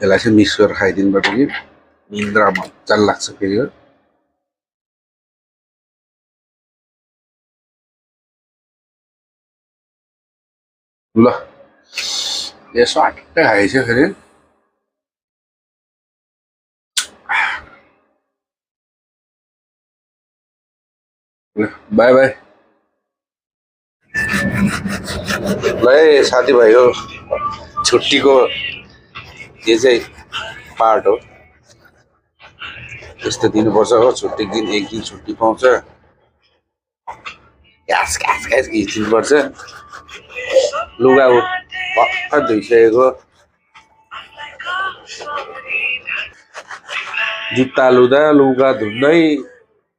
यसलाई चाहिँ मिक्स गरेर खाइदिनुपर्छ कि निन्द्रा मजाले लाग्छ फेरि हो। ल यसो आट्टै खाएछ फेरि। By by. ल है साथीभाइ हो, छुट्टीको यो चाहिँ पार्ट हो। यस्तो दिनुपर्छ हो, छुट्टीको दिन एक दिन छुट्टी पाउँछ, घाँस घाँस घाँस घिच्नुपर्छ। लुगा भर्खर धोइसकेको, जुत्ता लुदा लुगा धुँदै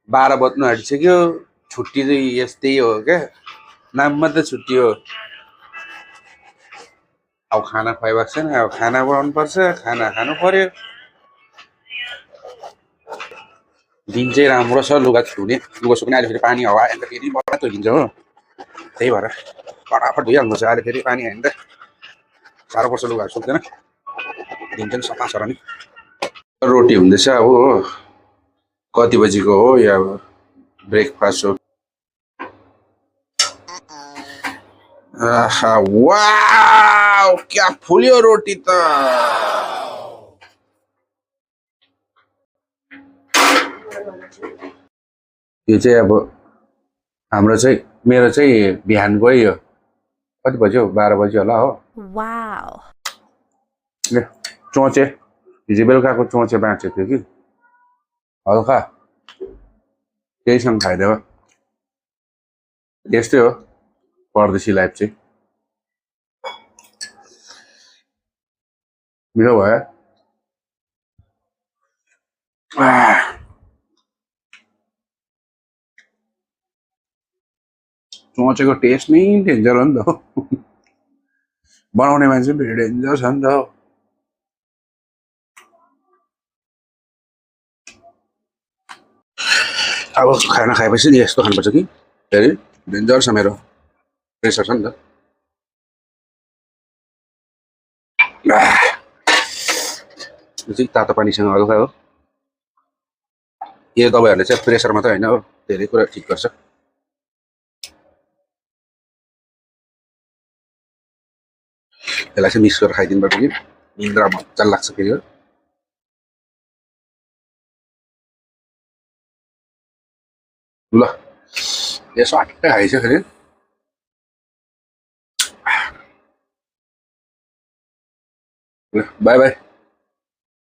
12 बज्नु आँटिसक्यो। छुट्टी चाहिँ यस्तै हो क्या, नाम मात्रै छुट्टी हो। अब खाना खुवाइरहेको छैन, अब खाना बनाउनु पर्छ, खाना खानु पर्यो। दिन चाहिँ राम्रो छ लुगा धुने, लुगा सुक्ने। अहिले फेरि पानी हावा आएर फेरि बडा धोइदिन्छ हो, त्यही भएर फटाफट धोइहाल्नुपर्छ। अहिले फेरि पानी आयो भने त साह्रो पर्छ, लुगाहरू सुक्दैन। दिन चाहिँ सफा छ र नि। रोटी हुँदैछ अब हो, कति बजीको हो या ब्रेकफास्ट हो। वाउ क्या फुल्यो रोटी त। यो चाहिँ अब हाम्रो चाहिँ, मेरो चाहिँ बिहानकै हो। कति बज्यो, 12 बज्यो होला हो। वाउ चोचे हिजो बेलुकाको चोचे बाँचेको थियो कि, हल्का त्यहीसँग खाइदेऊ। यस्तै हो परदेशी लाइफ चाहिँ। मिठो भयो। चोचेको टेस्ट नै डेन्जर हो नि त, बनाउने मान्छे पनि डेन्जर छ नि त। अब खाना खाएपछि नि यस्तो खानुपर्छ कि फेरि डेन्जर छ, मेरो प्रेसर छ नि त। यो चाहिँ तातो पानीसँग हल्का हो। यो दबाईहरूले चाहिँ प्रेसर मात्रै होइन हो, धेरै कुरा ठिक गर्छ। यसलाई चाहिँ मिक्स गरेर खाइदिनुपर्छ कि निन्द्रा मजाले लाग्छ फेरि हो। ल यसो आट्टै खाएछ फेरि। By by.